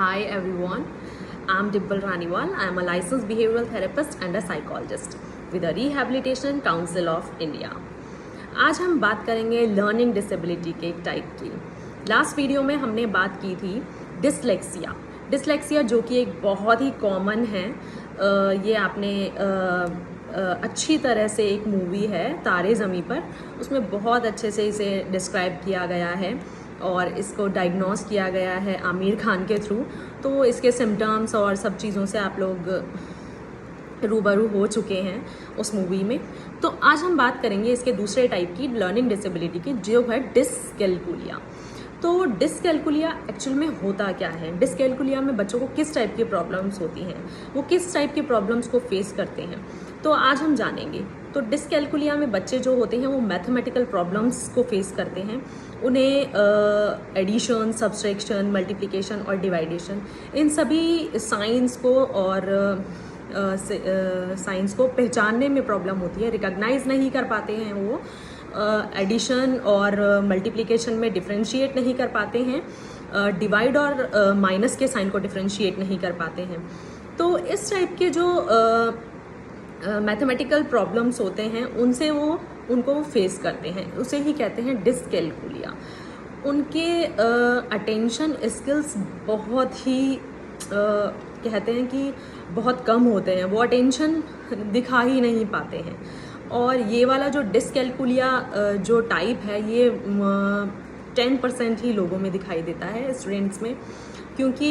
Hi everyone, I'm Dimple Raniwal. I'm a licensed behavioral therapist and a psychologist with the Rehabilitation Council of India. आज हम बात करेंगे learning disability के एक type की। Last video में हमने बात की थी डिसलेक्सिया जो कि एक बहुत ही कॉमन है। ये आपने अच्छी तरह से एक मूवी है तारे ज़मीं पर, उसमें बहुत अच्छे से इसे डिस्क्राइब किया गया है और इसको डायग्नोस किया गया है आमिर खान के थ्रू। तो इसके सिम्टम्स और सब चीज़ों से आप लोग रूबरू हो चुके हैं उस मूवी में। तो आज हम बात करेंगे इसके दूसरे टाइप की लर्निंग डिसेबिलिटी की, जो है डिसकैल्कुलिया। तो डिसकैल्कुलिया एक्चुअल में होता क्या है? डिसकैल्कुलिया में बच्चों को किस टाइप की प्रॉब्लम्स होती हैं, वो किस टाइप की प्रॉब्लम्स को फेस करते हैं, तो आज हम जानेंगे। तो डिसकैल्कुलिया में बच्चे जो होते हैं वो मैथमेटिकल प्रॉब्लम्स को फेस करते हैं। उन्हें एडिशन, सब्सट्रैक्शन, मल्टीप्लिकेशन और डिवाइडेशन, इन सभी साइंस को और साइंस को पहचानने में प्रॉब्लम होती है, रिकॉग्नाइज नहीं कर पाते हैं वो। एडिशन और मल्टीप्लिकेशन में डिफ्रेंशिएट नहीं कर पाते हैं, डिवाइड और माइनस के साइन को डिफ्रेंशिएट नहीं कर पाते हैं। तो इस टाइप के जो मैथमेटिकल प्रॉब्लम्स होते हैं उनको फेस करते हैं, उसे ही कहते हैं डिसकैल्कुलिया। उनके अटेंशन स्किल्स बहुत ही कहते हैं कि बहुत कम होते हैं, वो अटेंशन दिखा ही नहीं पाते हैं। और ये वाला जो डिसकैल्कुलिया जो टाइप है, ये 10% ही लोगों में दिखाई देता है, स्टूडेंट्स में। क्योंकि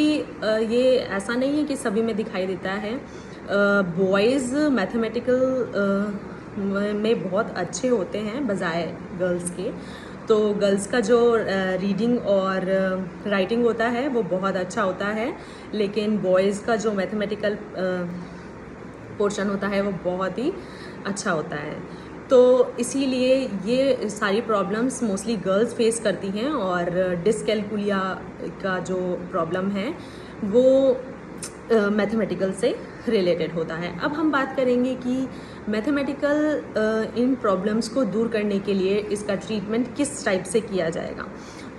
ये ऐसा नहीं है कि सभी में दिखाई देता है। बॉयज़ मैथमेटिकल में बहुत अच्छे होते हैं बजाय गर्ल्स के। तो गर्ल्स का जो रीडिंग और राइटिंग होता है वो बहुत अच्छा होता है, लेकिन बॉयज़ का जो मैथमेटिकल पोर्शन होता है वो बहुत ही अच्छा होता है। तो इसीलिए ये सारी प्रॉब्लम्स मोस्टली गर्ल्स फेस करती हैं। और डिसकैल्कुलिया का जो प्रॉब्लम है वो मैथमेटिकल से रिलेटेड होता है। अब हम बात करेंगे कि मैथमेटिकल इन प्रॉब्लम्स को दूर करने के लिए इसका ट्रीटमेंट किस टाइप से किया जाएगा।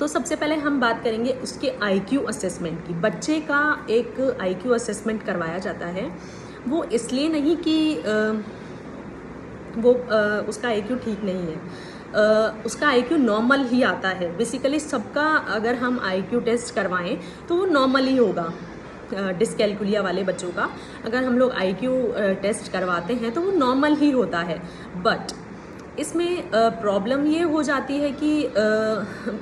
तो सबसे पहले हम बात करेंगे उसके IQ असेसमेंट की। बच्चे का एक IQ असेसमेंट करवाया जाता है। वो इसलिए नहीं कि उसका IQ ठीक नहीं है, उसका IQ नॉर्मल ही आता है। बेसिकली सबका अगर हम IQ टेस्ट करवाएं तो वो नॉर्मल ही होगा। डिसकैल्कुलिया वाले बच्चों का अगर हम लोग IQ टेस्ट करवाते हैं तो वो नॉर्मल ही होता है। बट इसमें प्रॉब्लम ये हो जाती है कि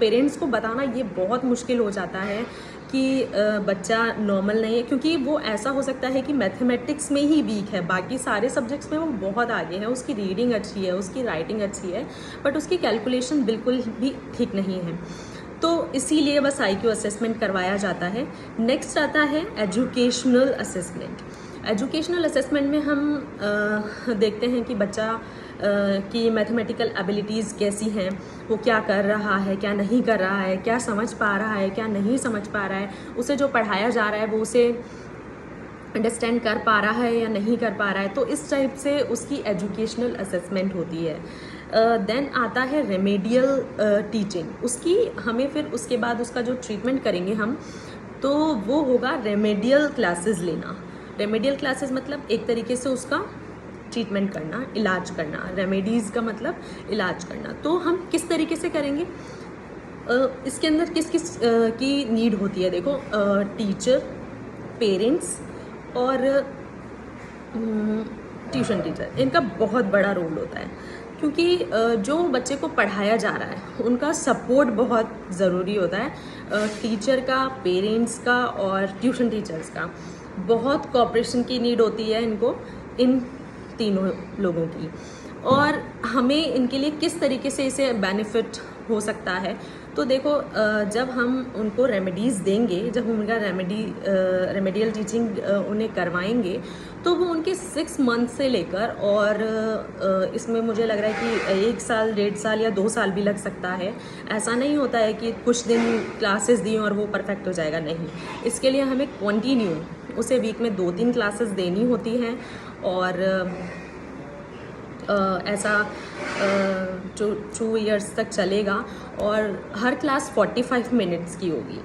पेरेंट्स को बताना ये बहुत मुश्किल हो जाता है कि बच्चा नॉर्मल नहीं है, क्योंकि वो ऐसा हो सकता है कि मैथमेटिक्स में ही वीक है, बाकी सारे सब्जेक्ट्स में वो बहुत आगे है, उसकी रीडिंग अच्छी है, उसकी राइटिंग अच्छी है, बट उसकी कैलकुलेशन बिल्कुल भी ठीक नहीं है। तो इसीलिए बस IQ असेसमेंट करवाया जाता है। नेक्स्ट आता है एजुकेशनल असेसमेंट। एजुकेशनल असेसमेंट में हम देखते हैं कि बच्चा की मैथमेटिकल एबिलिटीज़ कैसी हैं, वो क्या कर रहा है, क्या नहीं कर रहा है, क्या समझ पा रहा है, क्या नहीं समझ पा रहा है, उसे जो पढ़ाया जा रहा है वो उसे अंडरस्टैंड कर पा रहा है या नहीं कर पा रहा है। तो इस टाइप से उसकी एजुकेशनल असेसमेंट होती है। देन आता है रेमेडियल टीचिंग। उसकी हमें फिर उसके बाद उसका जो ट्रीटमेंट करेंगे हम, तो वो होगा रेमेडियल क्लासेस लेना। रेमेडियल क्लासेस मतलब एक तरीके से उसका ट्रीटमेंट करना, इलाज करना। रेमेडीज़ का मतलब इलाज करना। तो हम किस तरीके से करेंगे, इसके अंदर किस किस की नीड होती है। देखो, टीचर, पेरेंट्स और ट्यूशन टीचर, इनका बहुत बड़ा रोल होता है। क्योंकि जो बच्चे को पढ़ाया जा रहा है उनका सपोर्ट बहुत ज़रूरी होता है। टीचर का, पेरेंट्स का और ट्यूशन टीचर्स का बहुत कोऑपरेशन की नीड होती है इनको, इन तीनों लोगों की। और हमें इनके लिए किस तरीके से इसे बेनिफिट हो सकता है, तो देखो, जब हम उनको रेमेडीज़ देंगे, जब हम उनका रेमेडियल टीचिंग उन्हें करवाएंगे, तो वो उनके 6 मंथ से लेकर और इसमें मुझे लग रहा है कि 1 साल, 1.5 साल या 2 साल भी लग सकता है। ऐसा नहीं होता है कि कुछ दिन क्लासेस दी और वो परफेक्ट हो जाएगा, नहीं। इसके लिए हमें कंटिन्यू उसे वीक में 2-3 क्लासेस देनी होती हैं। और ऐसा 2 ईयर्स तक चलेगा और हर क्लास 45 मिनट्स की होगी।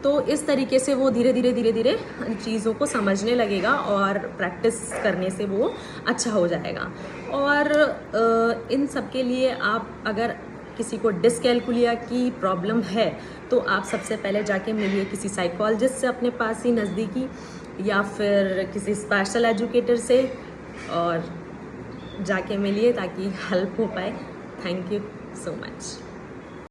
तो इस तरीके से वो धीरे धीरे चीज़ों को समझने लगेगा और प्रैक्टिस करने से वो अच्छा हो जाएगा। और इन सब के लिए आप अगर किसी को डिस्कैल्कुलिया की प्रॉब्लम है तो आप सबसे पहले जाके मिलिए किसी साइकोलॉजिस्ट से अपने पास ही नज़दीकी, या फिर किसी स्पेशल एजुकेटर से, और जाके मिलिए ताकि हेल्प हो पाए। Thank you so much.